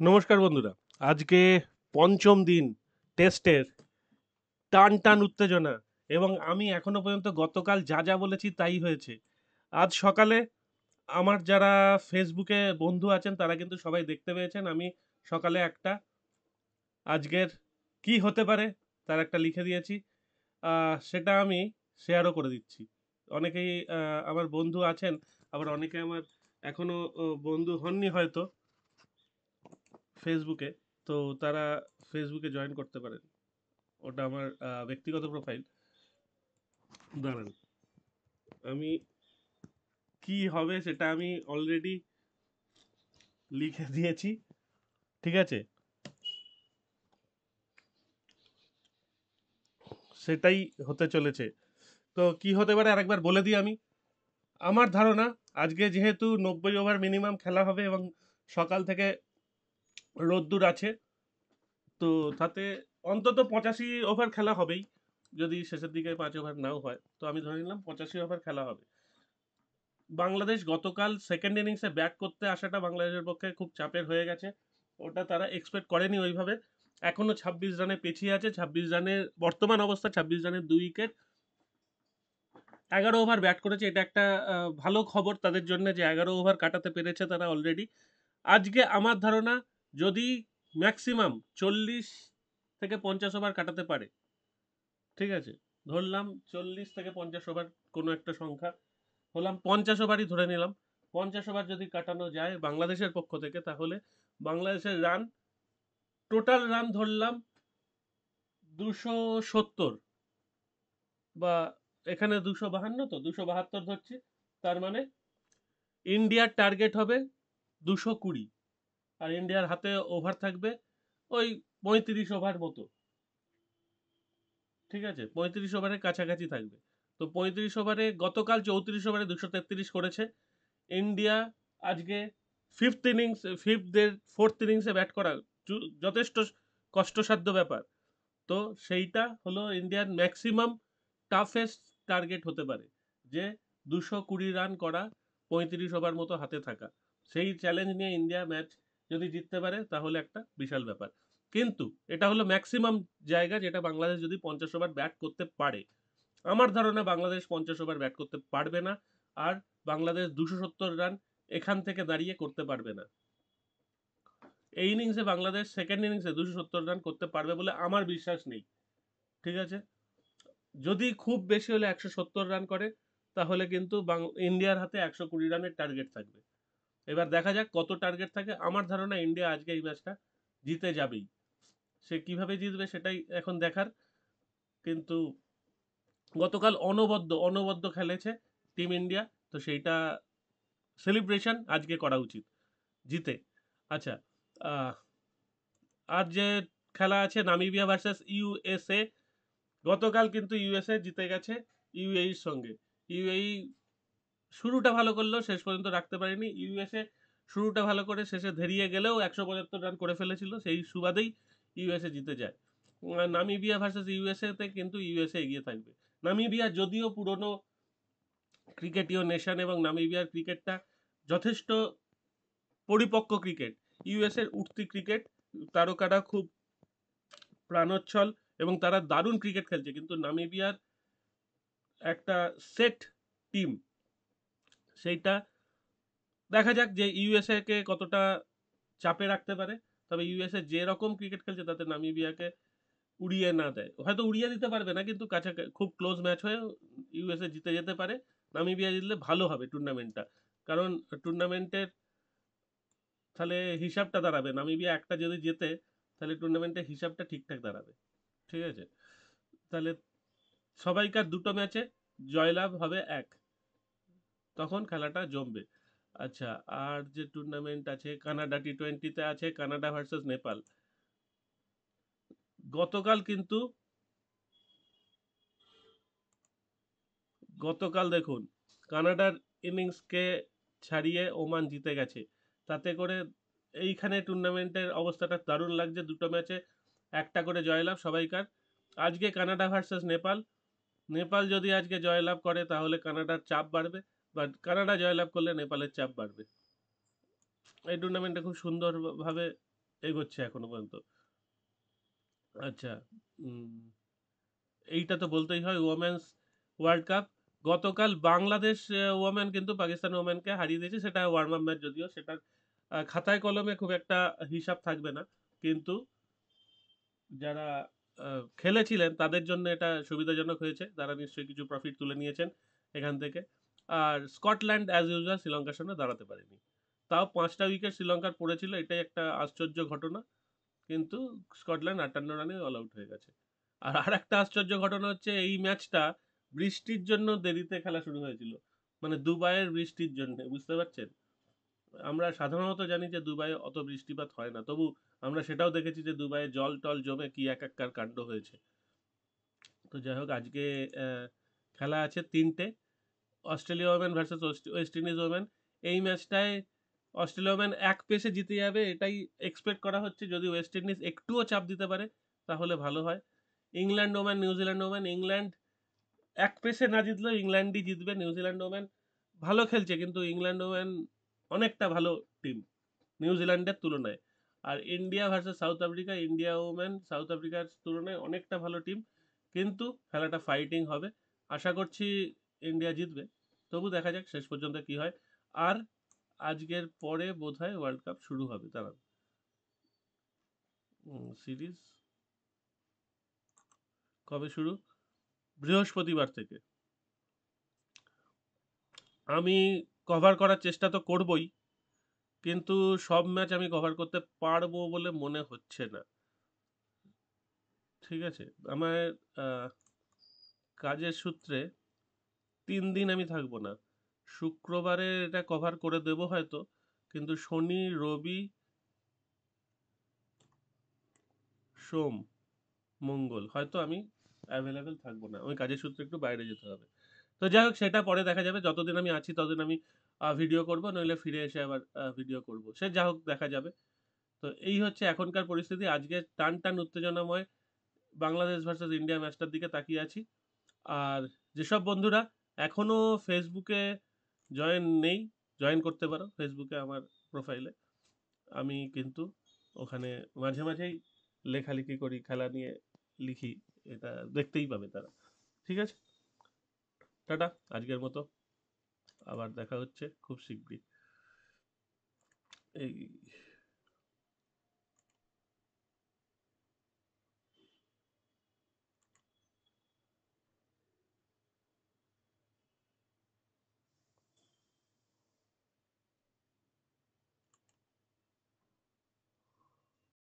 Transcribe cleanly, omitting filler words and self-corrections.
নমস্কার বন্ধুরা। আজকে পঞ্চম দিন টেস্টের টান টান উত্তেজনা, এবং আমি এখনো পর্যন্ত গতকাল যা যা বলেছি তাই হয়েছে। আজ সকালে আমার যারা ফেসবুকে বন্ধু আছেন তারা কিন্তু সবাই দেখতে পেয়েছেন, আমি সকালে একটা আজকের কি হতে পারে তার একটা লিখে দিয়েছি। সেটা আমি শেয়ারও করে দিচ্ছি। অনেকেই আমার বন্ধু আছেন, আবার অনেকে আমার এখনো বন্ধু হননি হয়তো ফেসবুকে। তো তারা ফেসবুকে জয়েন করতে পারেন। ওটা আমার ব্যক্তিগত প্রোফাইল। দাঁড়ান, আমি কি হবে সেটা আমি অলরেডি লিখে দিয়েছি। ঠিক আছে, সেটাই হতে চলেছে। তো কি হতে পারে আরেকবার বলে দিই আমি। আমার ধারণা, আজকে যেহেতু 90 ওভার মিনিমাম খেলা হবে এবং সকাল থেকে রোদ্দুর আছে, তো তাতে অন্তত 85 ওভার খেলা হবেই। যদি শেষের দিকে 5 ওভার নাও হয়, তো আমি ধরে নিলাম 85 ওভার খেলা হবে। বাংলাদেশ গতকাল সেকেন্ড ইনিংসে ব্যাট করতে আসাটা বাংলাদেশের পক্ষে খুব চাপের হয়ে গেছে। ওটা তারা এক্সপেক্ট করেনি ওইভাবে। এখনো 26 রানে পেছিয়ে আছে। 26 রানের বর্তমান অবস্থা, 26 রানের 2 উইকেট, 11 ওভার ব্যাট করেছে। এটা একটা ভালো খবর তাদের জন্য যে 11 ওভার কাটাতে পেরেছে তারা অলরেডি। আজকে আমার ধারণা, যদি ম্যাক্সিমাম 40 থেকে 50 ওভার কাটাতে পারে, ঠিক আছে, ধরলাম 40 থেকে 50 ওভার কোনো একটা সংখ্যা, হলাম 50 ওভারই ধরে নিলাম। 50 ওভার যদি কাটানো যায় বাংলাদেশের পক্ষ থেকে, তাহলে বাংলাদেশের রান, টোটাল রান ধরলাম 270, বা এখানে 252, তো 272 ধরছি। তার মানে ইন্ডিয়ার টার্গেট হবে 220, আর ইন্ডিয়ার হাতে ওভার থাকবে ওই 35 ওভার মতো। ঠিক আছে, 35 ওভারের কাছাকাছি থাকবে। তো 35 ওভারে, গতকাল 34 ওভারে 233 করেছে ইন্ডিয়া। আজকে ফোর্থ ইনিংসে ব্যাট করা যথেষ্ট কষ্টসাধ্য ব্যাপার। তো সেইটা হলো ইন্ডিয়ার ম্যাক্সিমাম টাফেস্ট টার্গেট হতে পারে, যে 220 রান করা, 35 ওভার মতো হাতে থাকা। সেই চ্যালেঞ্জ নিয়ে ইন্ডিয়া ম্যাচ যদি জিততে পারে তাহলে একটা বিশাল ব্যাপার। কিন্তু এটা হলো ম্যাক্সিমাম জায়গা যেটা বাংলাদেশ যদি 50 ওভার ব্যাট করতে পারে। আমার ধারণা বাংলাদেশ 50 ওভার ব্যাট করতে পারবে না। আর বাংলাদেশ 270 রান এখান থেকে দাঁড়িয়ে করতে পারবে না। এই ইনিংসে বাংলাদেশ সেকেন্ড ইনিংসে 270 রান করতে পারবে বলে আমার বিশ্বাস নেই। ঠিক আছে, যদি খুব বেশি হলে 170 রান করে, তাহলে কিন্তু ইন্ডিয়ার হাতে 120 রানের টার্গেট থাকবে। এবার দেখা যাক কত টার্গেট থাকে। আমার ধারণা ইন্ডিয়া আজকে এই ম্যাচটা জিতে যাবেই। সে কিভাবে জিতবে সেটাই এখন দেখার। কিন্তু গতকাল অনবদ্য অনবদ্য খেলেছে টিম ইন্ডিয়া, তো সেইটা সেলিব্রেশন আজকে করা উচিত জিতে। আচ্ছা, আহ, আর যে খেলা আছে নামিবিয়া ভার্সেস ইউএসএ, গতকাল কিন্তু ইউএসএ জিতে গেছে ইউএইর সঙ্গে। ইউএই শুরুটা ভালো করলেও শেষ পর্যন্ত রাখতে পারেনি। ইউএসএ শুরুটা ভালো করে শেষে ধেরিয়ে গেলেও 175 রান করে ফেলেছিল, সেই সুবাদেই ইউএসএ জিতে যায়। নামিবিয়া ভার্সেস ইউএসএ তে কিন্তু ইউএসএ এগিয়ে থাকবে। নামিবিয়া যদিও পুরনো ক্রিকেটীয় নেশন, এবং নামিবিয়ার ক্রিকেটটা যথেষ্ট পরিপক্ক ক্রিকেট। ইউএসএর উঠতি ক্রিকেট, তারকারা খুব প্রাণোচ্ছল এবং তারা দারুণ ক্রিকেট খেলছে, কিন্তু নামিবিয়ার একটা সেট টিম, সেইটা দেখা যাক যে ইউএসএ কে কতটা চাপে রাখতে পারে। তবে ইউএসএ যে রকম ক্রিকেট খেলছে তাতে নামিবিয়াকে উড়িয়ে না দেয়, হয়তো উড়িয়ে দিতে পারবে না, কিন্তু কাছাকাছি খুব ক্লোজ ম্যাচ হয়ে ইউএসএ জিতে যেতে পারে। নামিবিয়া জিতলে ভালো হবে টুর্নামেন্টটা, কারণ টুর্নামেন্টের তাহলে হিসাবটা দাঁড়াবে, নামিবিয়া একটা যদি জেতে তাহলে টুর্নামেন্টের হিসাবটা ঠিকঠাক দাঁড়াবে। ঠিক আছে, তাহলে সবাইকার দুটো ম্যাচে জয়লাভ হবে এক, তখন খেলাটা জমবে। আচ্ছা, আর যে টুর্নামেন্ট আছে কানাডা টি20-তে আছে কানাডা ভার্সেস নেপাল। গতকাল কিন্তু গতকাল দেখুন, কানাডার ইনিংসকে ছাড়িয়ে ওমান জিতে গেছে। তাতে করে এইখানে টুর্নামেন্টের অবস্থাটা দারুণ লাগছে, দুটো ম্যাচে একটা করে জয়লাভ সবাইকার। আজকে কানাডা ভার্সেস নেপাল, নেপাল যদি আজকে জয়লাভ করে তাহলে কানাডার চাপ বাড়বে, বাট কানাডা জয়লাভ করলে নেপালের চাপ বাড়বে। এই টুর্নামেন্টে খুব সুন্দরভাবে এগোচ্ছে এখনো পর্যন্ত। আচ্ছা, এইটা তো বলতেই হয়, ওমেন্স ওয়ার্ল্ড কাপ গতকাল বাংলাদেশ ওমেন কিন্তু পাকিস্তান ওমেনকে হারিয়ে দিয়েছে। সেটা ওয়ার্ম আপ ম্যাচ, যদিও সেটা খাতায় কলমে খুব একটা হিসাব থাকবে না, কিন্তু যারা খেলেছিলেন তাদের জন্য এটা সুবিধাজনক হয়েছে। তারা নিশ্চয়ই কিছু প্রফিট তুলে নিয়েছেন এখান থেকে। আর স্কটল্যান্ড অ্যাজ ইউজুয়াল শ্রীলঙ্কার সামনে দাঁড়াতে পারেনি। তাও 5টা উইকেট শ্রীলঙ্কার পড়েছিল, এটাই একটা আশ্চর্য ঘটনা। কিন্তু স্কটল্যান্ড 58 রানে অল আউট হয়ে গেছে। আর আরেকটা আশ্চর্য ঘটনা হচ্ছে, এই ম্যাচটা বৃষ্টির জন্য দেরিতে খেলা শুরু হয়েছিল। মানে দুবাইয়ের বৃষ্টির জন্য, বুঝতে পারছেন? আমরা সাধারণত জানি যে দুবাইয়ে অত বৃষ্টিপাত হয় না, তবু আমরা সেটাও দেখেছি যে দুবাইয়ে জল টল জমে কি একাকার কাণ্ড হয়েছে। তো যাই হোক, আজকে খেলা আছে 3টে, Australia women versus West Indies women. এই ম্যাচটায় অস্ট্রেলিয়া ওমেন এক পেসে জিতে যাবে এটাই এক্সপেক্ট করা হচ্ছে। যদি ওয়েস্ট ইন্ডিজ একটুও চাপ দিতে পারে তাহলে ভালো হয়। England women New Zealand women, England এক পেসে না জিতলেও ইংল্যান্ডই জিতবে। নিউজিল্যান্ড ওমেন ভালো খেলছে, কিন্তু ইংল্যান্ড ওমেন অনেকটা ভালো টিম নিউজিল্যান্ডের তুলনায়। আর India versus South Africa, India women South আফ্রিকার তুলনায় অনেকটা ভালো টিম, কিন্তু খেলাটা ফাইটিং হবে। আশা করছি ইন্ডিয়া জিতবে, তবু দেখা যাক শেষ পর্যন্ত কি হয়। আর আজকের পরে বোধহয় ওয়ার্ল্ড কাপ শুরু হবে। তারা সিরিজ কবে শুরু? বৃহস্পতিবার থেকে। আমি কভার করার চেষ্টা তো করবই, কিন্তু সব ম্যাচ আমি কভার করতে পারবো বলে মনে হচ্ছে না। ঠিক আছে, আমার আহ, কাজের সূত্রে 3 দিন আমি থাকবো না। শুক্রবারে এটা কভার করে দেবো হয়তো, কিন্তু শনি রবি সোম মঙ্গল হয়তো আমি অ্যাভেলেবেল থাকবো না, ওই কাজের সূত্রে একটু বাইরে যেতে হবে। তো যাই হোক, সেটা পরে দেখা যাবে। যতদিন আমি আছি ততদিন আমি ভিডিও করব, নইলে ফিরে এসে আবার ভিডিও করব, সে যা হোক দেখা যাবে। তো এই হচ্ছে এখনকার পরিস্থিতি। আজকে টান টান উত্তেজনাময় বাংলাদেশ ভার্সেস ইন্ডিয়া ম্যাচটার দিকে তাকিয়ে আছি। আর যেসব বন্ধুরা এখনো ফেসবুকে জয়েন নেই, জয়েন করতে পারো ফেসবুকে আমার প্রোফাইলে। আমি কিন্তু ওখানে মাঝে মাঝেই লেখালেখি করি, খেলা নিয়ে লিখি, এটা দেখতেই পাবে তারা। ঠিক আছে, টাটা আজকের মতো, আবার দেখা হচ্ছে খুব শীঘ্রই। এই